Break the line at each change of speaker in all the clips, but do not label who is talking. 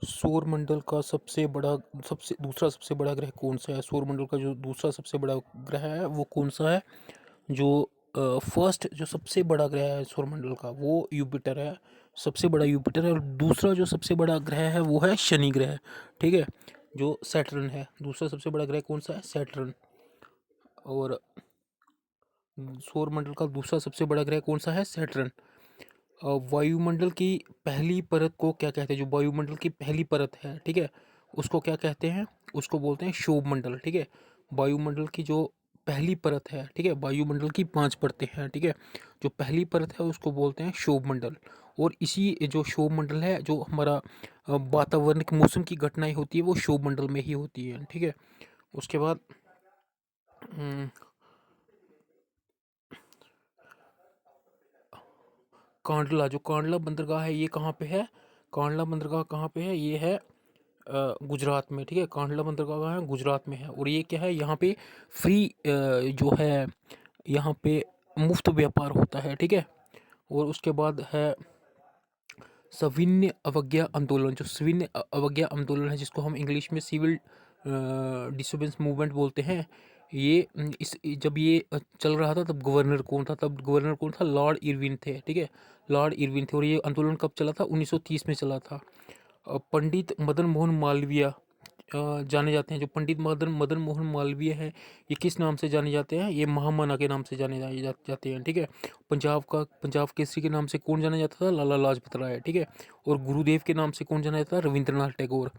सौरमंडल का दूसरा सबसे बड़ा ग्रह कौन सा है? सौरमंडल का जो दूसरा सबसे बड़ा ग्रह है वो कौन सा है? जो फर्स्ट जो सबसे बड़ा ग्रह है सौरमंडल का वो युपिटर है। सबसे बड़ा युपिटर है। और दूसरा जो सबसे बड़ा ग्रह है वो है शनि ग्रह। ठीक है, जो सैटर्न है। दूसरा सबसे बड़ा ग्रह कौन सा है? सैटर्न। और सौरमंडल का दूसरा सबसे बड़ा ग्रह कौन सा है? सैटर्न। वायुमंडल की पहली परत को क्या कहते हैं? जो वायुमंडल की पहली परत है, ठीक है, उसको क्या कहते हैं? उसको बोलते हैं क्षोभ मंडल। ठीक है, वायुमंडल की जो पहली परत है, ठीक है, वायुमंडल की 5 परतें हैं, ठीक है, जो पहली परत है उसको बोलते हैं क्षोभ मंडल। और इसी जो क्षोभ मंडल है, जो हमारा वातावरण के मौसम की घटनाएं होती है वो क्षोभ मंडल में ही होती है। ठीक है, उसके बाद अम, कांडला, जो कांडला बंदरगाह है ये कहाँ पे है? कांडला बंदरगाह कहाँ पे है? ये है गुजरात में। ठीक है, कांडला बंदरगाह कहाँ है? गुजरात में है। और ये क्या है? यहाँ पे फ्री जो है, यहाँ पे मुफ्त व्यापार होता है। ठीक है, और उसके बाद है सविनय अवज्ञा आंदोलन। जो सविनय अवज्ञा आंदोलन है, जिसको हम इंग्लिश में सिविल डिस्टर्बेंस मूवमेंट बोलते हैं, ये इस जब ये चल रहा था तब गवर्नर कौन था? तब गवर्नर कौन था? लॉर्ड इरविन थे। ठीक है, लॉर्ड इरविन थे। और ये आंदोलन कब चला था? 1930 में चला था। पंडित मदन मोहन मालवीय जाने जाते हैं। जो पंडित मदन मदन मोहन मालवीय हैं, ये किस नाम से जाने जाते हैं? ये महामना के नाम से जाते हैं। ठीक है, पंजाब केसरी के नाम से कौन जाना जाता था? लाला लाजपत राय। ठीक है, और गुरुदेव के नाम से कौन जाना जाता था? रविंद्रनाथ टैगोर।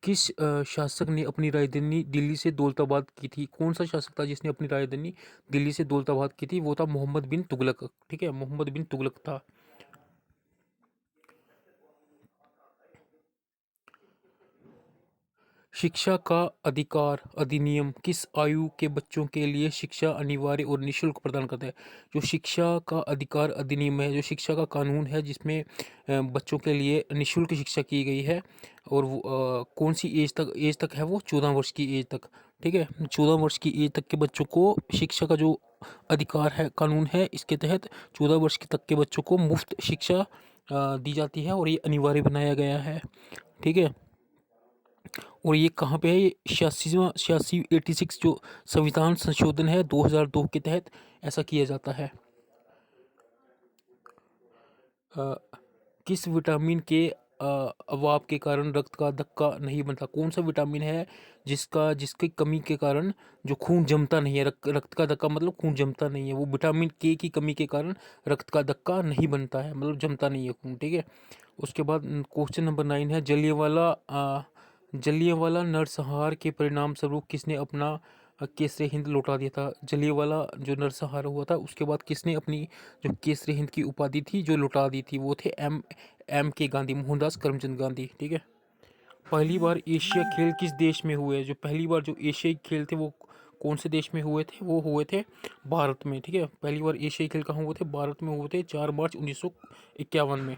किस शासक ने अपनी राजधानी दिल्ली से दौलताबाद की थी? कौन सा शासक था जिसने अपनी राजधानी दिल्ली से दौलताबाद की थी? वो था मोहम्मद बिन तुगलक। ठीक है, मोहम्मद बिन तुगलक था। शिक्षा का अधिकार अधिनियम किस आयु के बच्चों के लिए शिक्षा अनिवार्य और निःशुल्क प्रदान करता है? जो शिक्षा का अधिकार अधिनियम है, जो शिक्षा का कानून है, जिसमें बच्चों के लिए निःशुल्क शिक्षा की गई है। और वो कौन सी एज तक है? वो 14 वर्ष की एज तक। ठीक है, 14 वर्ष की एज तक के बच्चों को शिक्षा का जो अधिकार है, कानून है, इसके तहत 14 वर्ष के तक के बच्चों को मुफ्त शिक्षा दी जाती है और ये अनिवार्य बनाया गया है। ठीक है, और ये कहाँ पे है? ये 86 जो संविधान संशोधन है 2002 के तहत ऐसा किया जाता है। अ, किस विटामिन के अभाव के कारण रक्त का धक्का नहीं बनता? कौन सा विटामिन है जिसकी कमी के कारण जो खून जमता नहीं है? रक्त का धक्का मतलब खून जमता नहीं है। वो विटामिन के की कमी के कारण रक्त का धक्का नहीं बनता है, मतलब जमता नहीं है खून। ठीक है, उसके बाद क्वेश्चन नंबर 9 है, जलियांवाला नरसंहार के परिणाम स्वरूप किसने अपना केसरी हिंद लौटा दिया था? जलियांवाला जो नरसंहार हुआ था उसके बाद किसने अपनी जो केसरी हिंद की उपाधि थी जो लौटा दी थी? वो थे एम एम के गांधी, मोहनदास करमचंद गांधी। ठीक है, पहली बार एशिया खेल किस देश में हुए? जो पहली बार जो एशियाई खेल थे वो कौन से देश में हुए थे? वो हुए थे भारत में। ठीक है, पहली बार एशियाई खेल कहाँ हुए थे? भारत में हुए थे 4 मार्च 1951 में।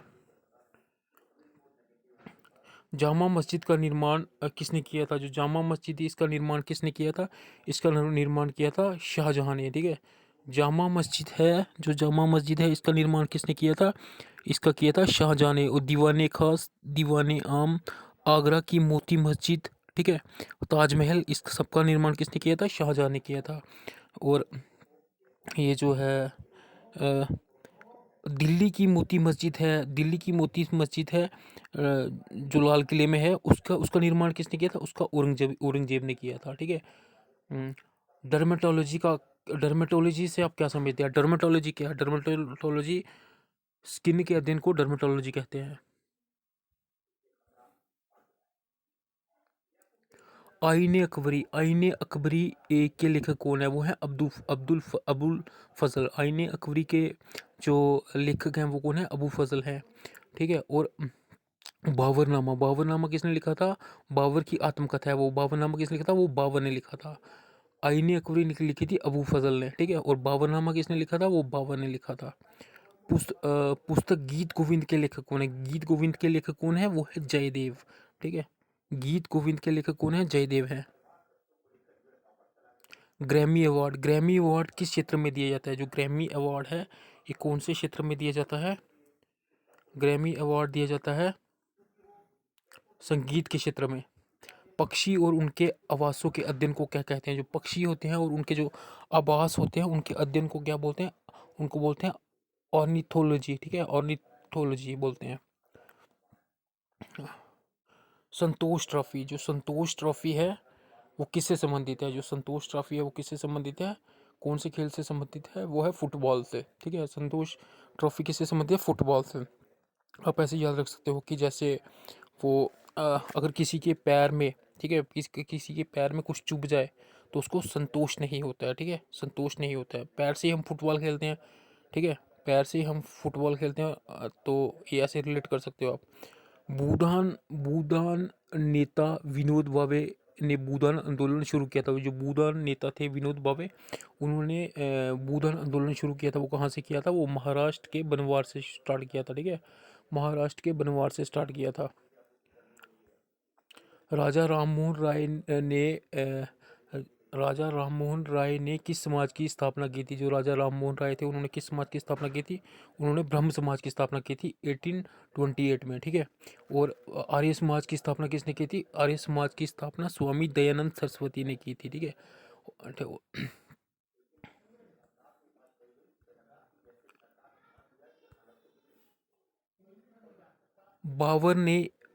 जामा मस्जिद का निर्माण किसने किया था? जो जामा मस्जिद है इसका निर्माण किसने किया था? इसका निर्माण किया था शाहजहां ने। ठीक है, जामा मस्जिद है, जो जामा मस्जिद है इसका निर्माण किसने किया था? इसका किया था शाहजहां ने। और दीवाने खास, दीवाने आम, आगरा की मोती मस्जिद, ठीक है, ताजमहल, इस सबका निर्माण किसने किया था? शाहजहां ने किया था। और ये जो है दिल्ली की मोती मस्जिद है, दिल्ली की मोती मस्जिद है जो लाल किले में है, उसका उसका निर्माण किसने किया था? उसका औरंगजेब ने किया था। ठीक है, डर्मेटोलॉजी का, डर्मेटोलॉजी से आप क्या समझते हैं? डर्मेटोलॉजी क्या है? डर्मेटोलॉजी स्किन के अध्ययन को डर्मेटोलॉजी कहते हैं। आईने अकबरी के लेखक कौन है? वो है अबुल फजल। आईने अकबरी के जो लेखक हैं वो कौन है? अबू फजल हैं। ठीक है, और बाबरनामा, बाबरनामा किसने लिखा था? बाबर की आत्मकथा है वो। बाबरनामा किसने लिखा था? वो बाबर ने लिखा था। आईने अकबरी लिखी थी अबू फजल ने। ठीक है, और बाबरनामा किसने लिखा था? वो बाबर ने लिखा था। पुस्तक गीत गोविंद के लेखक कौन है? गीत गोविंद के लेखक कौन है? वो है जयदेव। ठीक है, गीत गोविंद के लेखक कौन है? जयदेव है। ग्रैमी अवार्ड, ग्रैमी अवार्ड किस क्षेत्र में दिया जाता है? जो ग्रैमी अवार्ड है ये कौन से क्षेत्र में दिया जाता है? ग्रैमी अवार्ड दिया जाता है संगीत के क्षेत्र में पक्षी और उनके आवासों के अध्ययन को क्या कहते हैं? जो पक्षी होते हैं और उनके जो आवास होते हैं उनके अध्ययन को क्या बोलते हैं? उनको बोलते हैं ऑर्निथोलॉजी, ठीक है, ऑर्निथोलॉजी बोलते हैं। संतोष ट्रॉफी, जो संतोष ट्रॉफी है वो किससे संबंधित है? जो संतोष ट्रॉफी है वो किससे संबंधित है? कौन से खेल से संबंधित है? वो है फुटबॉल से, ठीक है। संतोष ट्रॉफी किससे संबंधित है? फुटबॉल से। आप ऐसे याद रख सकते हो कि जैसे वो अगर किसी के पैर में, ठीक है, किसी के पैर में कुछ चुभ जाए तो उसको संतोष नहीं होता है, ठीक है, संतोष नहीं होता है। पैर से ही हम फुटबॉल खेलते हैं, ठीक है, पैर से ही हम फुटबॉल खेलते हैं। तो ये ऐसे रिलेट कर सकते हो आप। भूदान भूदान नेता विनोद भावे ने भूदान आंदोलन शुरू किया था। जो भूदान नेता थे विनोद भावे, उन्होंने भूदान आंदोलन शुरू किया था। वो कहाँ से किया था? वो महाराष्ट्र के बनवार से स्टार्ट किया था, ठीक है, महाराष्ट्र के बनवार से स्टार्ट किया था। राजा राममोहन राय ने राजा राममोहन राय ने किस समाज की स्थापना की थी? जो राजा राममोहन राय थे उन्होंने किस समाज की स्थापना की थी? उन्होंने ब्रह्म समाज की स्थापना की थी 1828 में, ठीक है। और आर्य समाज की स्थापना किसने की थी? आर्य समाज की स्थापना स्वामी दयानंद सरस्वती ने की थी, ठीक है।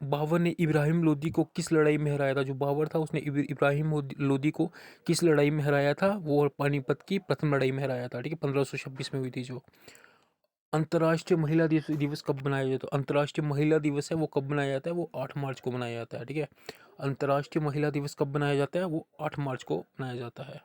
बाबर ने इब्राहिम लोदी को किस लड़ाई में हराया था? जो बाबर था उसने इब्राहिम लोदी को किस लड़ाई में हराया था? वो पानीपत की प्रथम लड़ाई में हराया था, ठीक है, 1526 में हुई थी। जो अंतर्राष्ट्रीय महिला दिवस कब मनाया जाता है? अंतर्राष्ट्रीय महिला दिवस है वो कब मनाया जाता है? वो 8 मार्च को मनाया जाता है, ठीक है। अंतर्राष्ट्रीय महिला दिवस कब मनाया जाता है? वो 8 मार्च को मनाया जाता है।